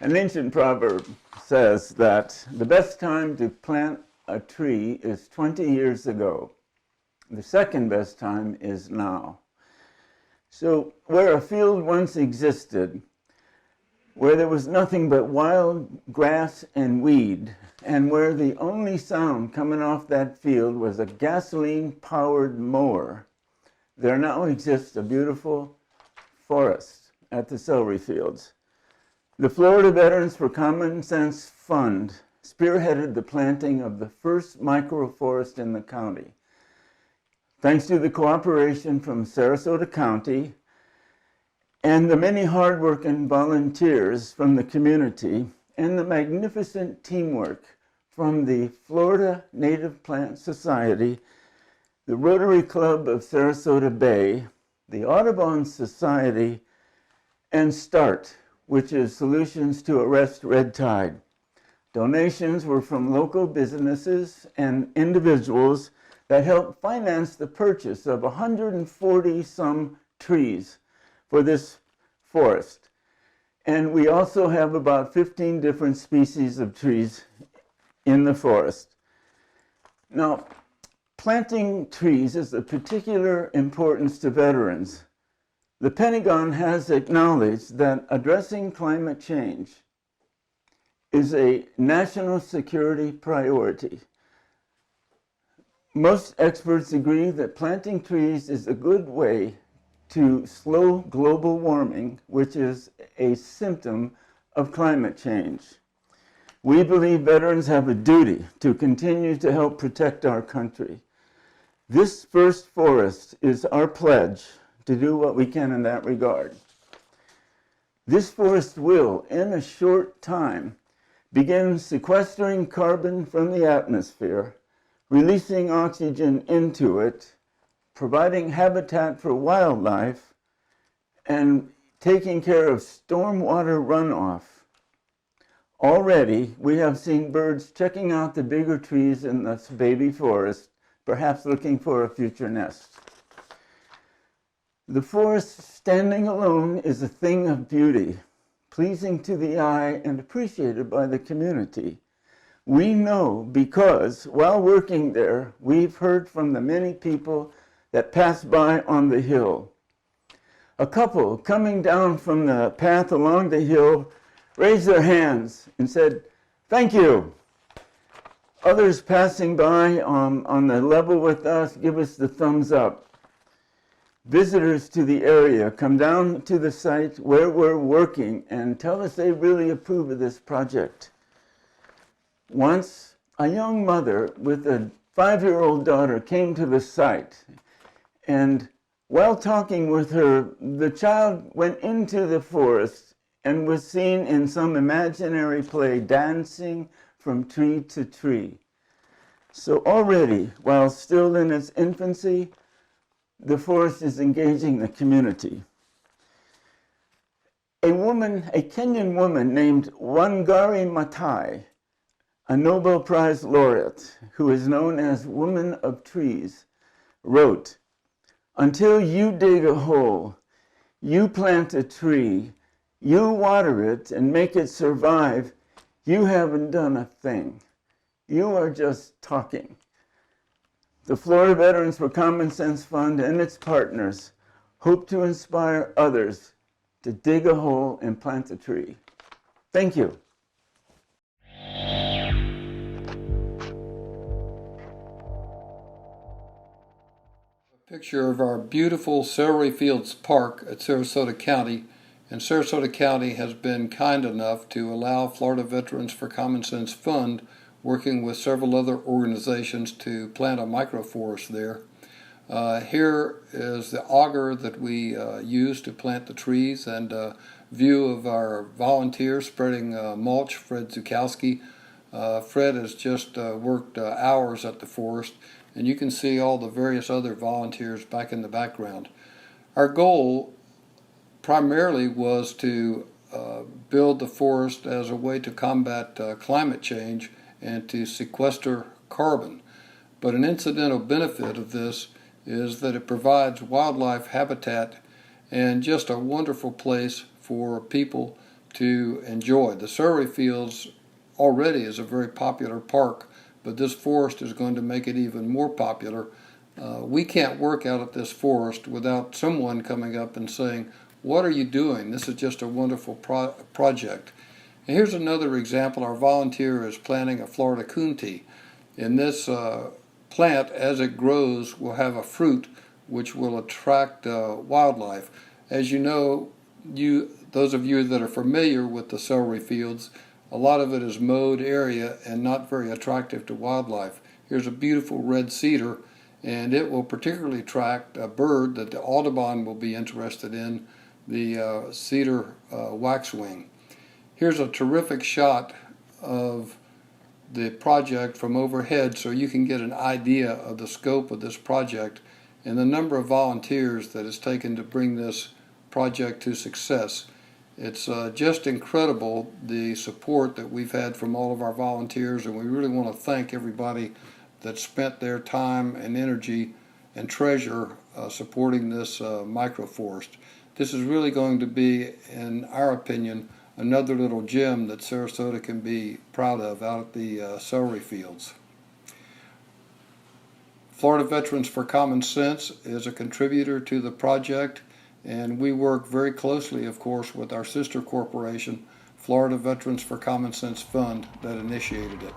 An ancient proverb says that the best time to plant a tree is 20 years ago. The second best time is now. So where a field once existed, where there was nothing but wild grass and weed, and where the only sound coming off that field was a gasoline-powered mower, there now exists a beautiful forest at the Celery Fields. The Florida Veterans for Common Sense Fund spearheaded the planting of the first microforest in the county. Thanks to the cooperation from Sarasota County and the many hardworking volunteers from the community and the magnificent teamwork from the Florida Native Plant Society, the Rotary Club of Sarasota Bay, the Audubon Society, and START, which is Solutions to Arrest Red Tide. Donations were from local businesses and individuals that helped finance the purchase of 140-some trees for this forest. And we also have about 15 different species of trees in the forest. Now, planting trees is of particular importance to veterans. The Pentagon has acknowledged that addressing climate change is a national security priority. Most experts agree that planting trees is a good way to slow global warming, which is a symptom of climate change. We believe veterans have a duty to continue to help protect our country. This first forest is our pledge to do what we can in that regard. This forest will, in a short time, begin sequestering carbon from the atmosphere, releasing oxygen into it, providing habitat for wildlife, and taking care of stormwater runoff. Already, we have seen birds checking out the bigger trees in this baby forest, perhaps looking for a future nest. The forest standing alone is a thing of beauty, pleasing to the eye and appreciated by the community. We know because, while working there, we've heard from the many people that pass by on the hill. A couple coming down from the path along the hill raised their hands and said, "Thank you." Others passing by on the level with us give us the thumbs up. Visitors to the area come down to the site where we're working and tell us they really approve of this project. Once, a young mother with a 5-year-old daughter came to the site, and while talking with her, the child went into the forest and was seen in some imaginary play dancing from tree to tree. So already, while still in its infancy, the forest is engaging the community. A Kenyan woman named Wangari Maathai, a Nobel Prize laureate who is known as Woman of Trees, wrote, "Until you dig a hole, you plant a tree, you water it and make it survive, you haven't done a thing. You are just talking." The Florida Veterans for Common Sense Fund and its partners hope to inspire others to dig a hole and plant a tree. Thank you. Picture of our beautiful Celery Fields Park at Sarasota County, and Sarasota County has been kind enough to allow Florida Veterans for Common Sense Fund, working with several other organizations, to plant a microforest there. Here is the auger that we use to plant the trees, and a view of our volunteers spreading mulch, Fred Zukowski. Fred has just worked hours at the forest, and you can see all the various other volunteers back in the background. Our goal primarily was to build the forest as a way to combat climate change and to sequester carbon. But an incidental benefit of this is that it provides wildlife habitat and just a wonderful place for people to enjoy. The Celery Fields already is a very popular park, but this forest is going to make it even more popular. We can't work out at this forest without someone coming up and saying, "What are you doing? This is just a wonderful project." And here's another example. Our volunteer is planting a Florida coontie. In this plant, as it grows, will have a fruit which will attract wildlife. As you know, those of you that are familiar with the celery fields, a lot of it is mowed area and not very attractive to wildlife. Here's a beautiful red cedar, and it will particularly attract a bird that the Audubon will be interested in, the cedar waxwing. Here's a terrific shot of the project from overhead so you can get an idea of the scope of this project and the number of volunteers that it's taken to bring this project to success. It's just incredible, the support that we've had from all of our volunteers, and we really want to thank everybody that spent their time and energy and treasure supporting this microforest. This is really going to be, in our opinion, another little gem that Sarasota can be proud of out at the Celery Fields. Florida Veterans for Common Sense is a contributor to the project, and we work very closely, of course, with our sister corporation, Florida Veterans for Common Sense Fund, that initiated it.